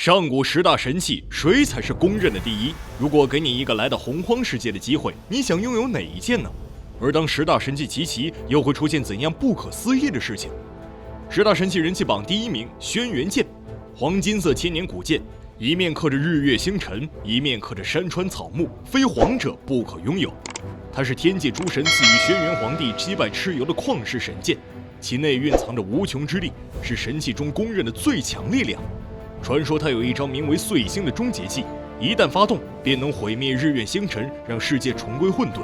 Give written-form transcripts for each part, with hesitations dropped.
上古十大神器，谁才是公认的第一？如果给你一个来到洪荒世界的机会，你想拥有哪一件呢？而当十大神器齐齐，又会出现怎样不可思议的事情？十大神器人气榜第一名，轩辕剑，黄金色千年古剑，一面刻着日月星辰，一面刻着山川草木，非皇者不可拥有。它是天界诸神赐予轩辕皇帝击败蚩尤的旷世神剑，其内蕴藏着无穷之力，是神器中公认的最强力量。传说它有一招名为碎星的终结技，一旦发动便能毁灭日月星辰，让世界重归混沌。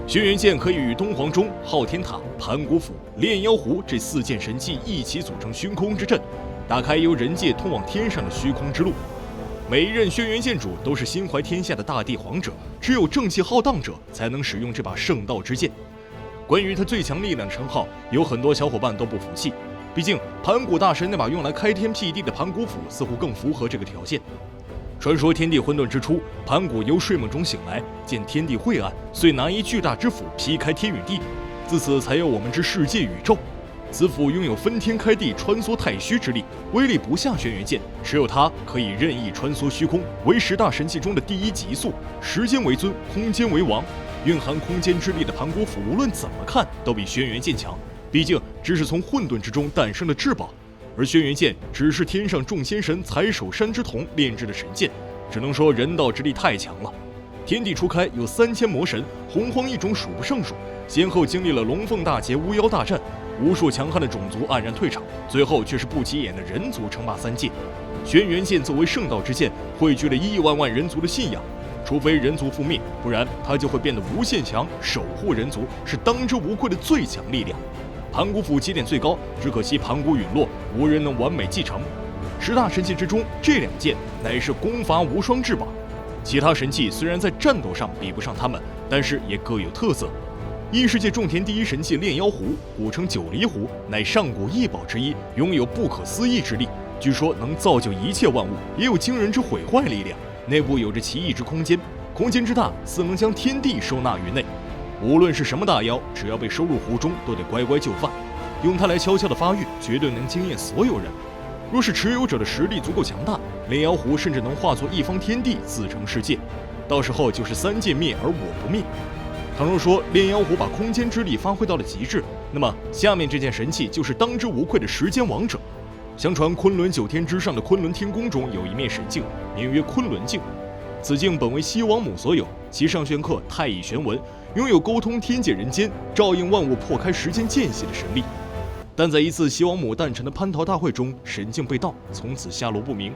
轩辕剑可以与东皇钟、昊天塔、盘古斧、炼妖壶这4件神器一起组成虚空之阵，打开由人界通往天上的虚空之路。每一任轩辕剑主都是心怀天下的大地皇者，只有正气浩荡者才能使用这把圣道之剑。关于他最强力量的称号，有很多小伙伴都不服气。毕竟盘古大神那把用来开天辟地的盘古斧似乎更符合这个条件。传说天地混沌之初，盘古由睡梦中醒来，见天地晦暗，遂拿一巨大之斧劈开天与地，自此才有我们之世界宇宙。此斧拥有分天开地、穿梭太虚之力，威力不下轩辕剑，只有它可以任意穿梭虚空，为十大神器中的第一极速。时间为尊，空间为王，蕴含空间之力的盘古斧无论怎么看都比轩辕剑强。毕竟只是从混沌之中诞生的至宝，而轩辕剑只是天上众仙神采守山之瞳炼制的神剑，只能说人道之力太强了。天地初开有3000魔神，洪荒异种数不胜数，先后经历了龙凤大劫、巫妖大战，无数强悍的种族黯然退场，最后却是不起眼的人族称霸3界。轩辕剑作为圣道之剑，汇聚了亿万万人族的信仰，除非人族覆灭，不然它就会变得无限强，守护人族，是当之无愧的最强力量。盘古斧起点最高，只可惜盘古陨落，无人能完美继承。十大神器之中，这2件乃是功伐无双至宝。其他神器虽然在战斗上比不上他们，但是也各有特色。异世界种田第一神器炼妖壶，古称九离壶，乃上古异宝之一，拥有不可思议之力，据说能造就一切万物，也有惊人之毁坏力量。内部有着奇异之空间，空间之大，似能将天地收纳于内。无论是什么大妖，只要被收入壶中，都得乖乖就范。用它来悄悄的发育，绝对能惊艳所有人。若是持有者的实力足够强大，炼妖壶甚至能化作一方天地，自成世界。到时候就是3界灭而我不灭。倘若说炼妖壶把空间之力发挥到了极致，那么下面这件神器就是当之无愧的时间王者。相传昆仑9天之上的昆仑天宫中有一面神镜，名曰昆仑镜。此镜本为西王母所有，其上镌刻太乙玄文，拥有沟通天界人间、照应万物、破开时间间隙的神力。但在一次西王母诞辰的蟠桃大会中，神镜被盗，从此下落不明。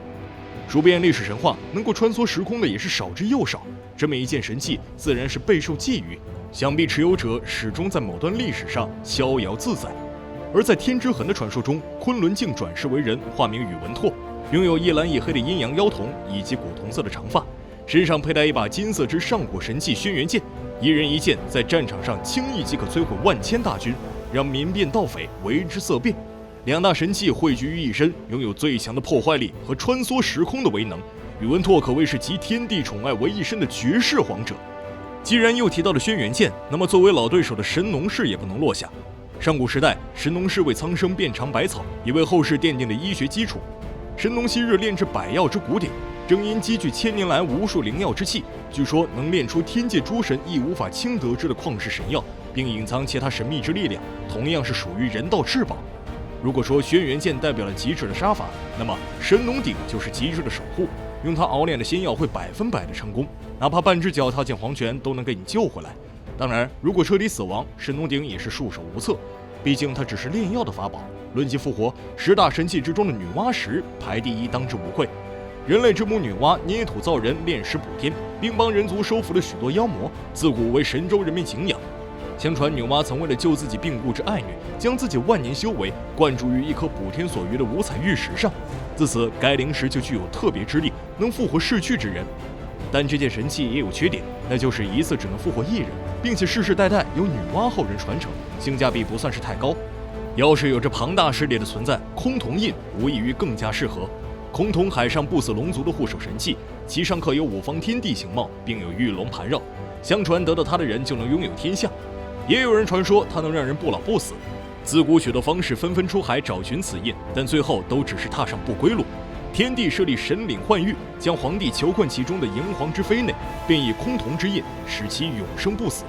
数遍历史神话，能够穿梭时空的也是少之又少。这么一件神器，自然是备受觊觎，想必持有者始终在某段历史上逍遥自在。而在天之痕的传说中，昆仑镜转世为人，化名宇文拓，拥有一蓝一黑的阴阳妖瞳以及古铜色的长发。身上佩戴一把金色之上古神器轩辕剑，一人一剑，在战场上轻易即可摧毁万千大军，让民变盗匪为之色变。2大神器汇聚于一身，拥有最强的破坏力和穿梭时空的威能。宇文拓可谓是集天地宠爱为一身的绝世皇者。既然又提到了轩辕剑，那么作为老对手的神农氏也不能落下。上古时代，神农氏为苍生遍尝百草，也为后世奠定了医学基础。神农昔日炼制百药之古典，正因积聚1000年来无数灵药之气，据说能炼出天界诸神亦无法轻得之的旷世神药，并隐藏其他神秘之力量，同样是属于人道至宝。如果说轩辕剑代表了极致的杀法，那么神农鼎就是极致的守护，用它熬炼的仙药会100%的成功，哪怕半只脚踏进黄泉都能给你救回来。当然，如果彻底死亡，神农鼎也是束手无策，毕竟它只是炼药的法宝。论及复活，10大神器之中的女娲石排第一，当之无愧。人类之母女娲捏土造人，炼石补天，并帮人族收服了许多妖魔，自古为神州人民敬仰。相传女娲曾为了救自己病故之爱女，将自己万年修为灌注于一颗补天所余的五彩玉石上，自此该灵石就具有特别之力，能复活逝去之人。但这件神器也有缺点，那就是一次只能复活1人，并且世世代代由女娲后人传承，性价比不算是太高。要是有着庞大势力的存在，崆峒印无异于更加适合。崆峒海上不死龙族的护守神器，其上刻有5方天地形貌，并有玉龙盘绕，相传得到它的人就能拥有天下。也有人传说它能让人不老不死。自古许多方士纷纷出海找寻此印，但最后都只是踏上不归路。天帝设立神领幻玉，将皇帝囚困其中的炎黄之妃内，便以崆峒之印使其永生不死。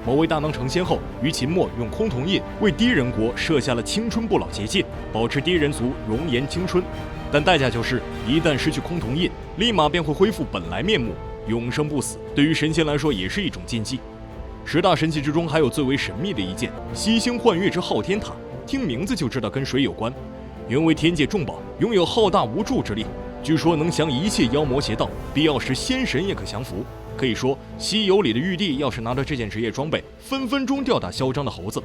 某位大囊成仙后，于秦末用崆峒印为氐人国设下了青春不老结界，保持氐人族容颜青春。但代价就是一旦失去崆峒印，立马便会恢复本来面目，永生不死。对于神仙来说也是一种禁忌。10大神器之中还有最为神秘的一件西星幻月之昊天塔，听名字就知道跟水有关。原为天界重宝，拥有浩大无助之力，据说能降一切妖魔邪道，必要时仙神也可降服。可以说，西游里的玉帝要是拿到这件职业装备，分分钟吊打嚣张的猴子。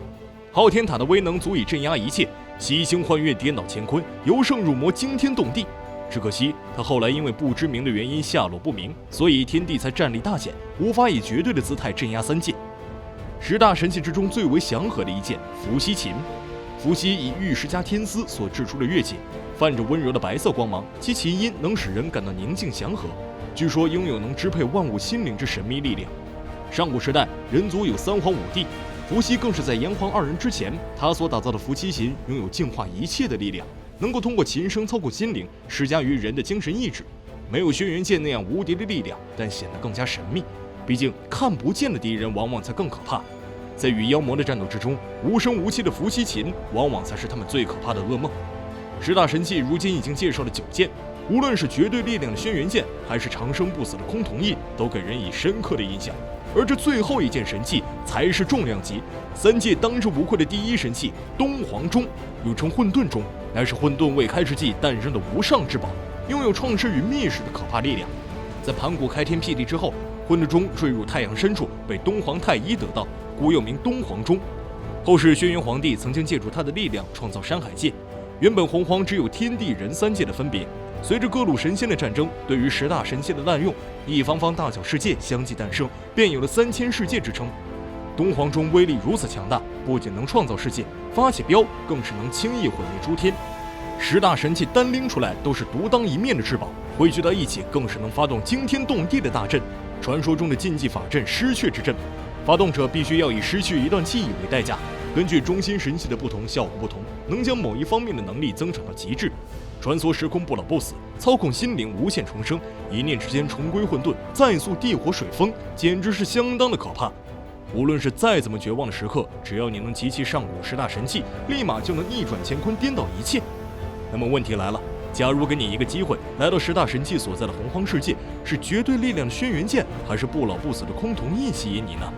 昊天塔的威能足以镇压一切，西星幻月颠倒乾坤，由圣入魔，惊天动地。只可惜他后来因为不知名的原因下落不明，所以天帝才战力大减，无法以绝对的姿态镇压三界。10大神器之中最为祥和的一件伏羲琴。伏羲以玉石加天丝所制出的乐器，泛着温柔的白色光芒，其琴音能使人感到宁静祥和。据说拥有能支配万物心灵之神秘力量。上古时代，人族有3皇5帝，伏羲更是在炎黄2人之前。他所打造的伏羲琴拥有净化一切的力量，能够通过琴声操控心灵，施加于人的精神意志。没有轩辕剑那样无敌的力量，但显得更加神秘。毕竟看不见的敌人往往才更可怕。在与妖魔的战斗之中，无声无息的伏羲琴往往才是他们最可怕的噩梦。10大神器如今已经介绍了9件，无论是绝对力量的轩辕剑，还是长生不死的崆峒印，都给人以深刻的印象。而这最后一件神器才是重量级，3界当之无愧的第一神器东皇钟，又称混沌钟，乃是混沌未开之际诞生的无上之宝，拥有创世与灭世的可怕力量。在盘古开天辟地之后，混沌钟坠入太阳深处，被东皇太一得到，故又名东皇钟。后世轩辕皇帝曾经借助他的力量创造山海界，原本洪荒只有天地人3界的分别。随着各路神仙的战争，对于10大神器的滥用，一方方大小世界相继诞生，便有了3000世界之称。东皇钟威力如此强大，不仅能创造世界，发起飙更是能轻易毁灭诸天。10大神器单拎出来都是独当一面的至宝，汇聚到一起更是能发动惊天动地的大阵。传说中的禁忌法阵失血之阵，发动者必须要以失去一段记忆为代价，根据中心神器的不同效果不同，能将某一方面的能力增长到极致。穿梭时空不老不死，操控心灵无限重生，一念之间重归混沌，再塑地火水风，简直是相当的可怕。无论是再怎么绝望的时刻，只要你能集齐上古10大神器，立马就能逆转乾坤，颠倒一切。那么问题来了，假如给你一个机会，来到10大神器所在的洪荒世界，是绝对力量的轩辕剑，还是不老不死的崆峒印吸引你呢？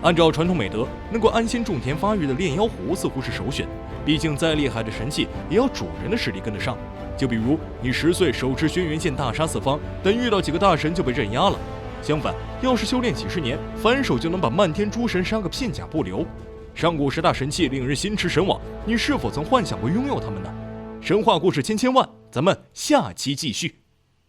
按照传统美德，能够安心种田发育的炼妖壶似乎是首选，毕竟再厉害的神器也要主人的实力跟得上。就比如你10岁手持轩辕剑大杀四方，但遇到几个大神就被镇压了。相反，要是修炼几十年，反手就能把漫天诸神杀个片甲不留。上古10大神器令人心驰神往，你是否曾幻想过拥有它们呢？神话故事千千万，咱们下期继续。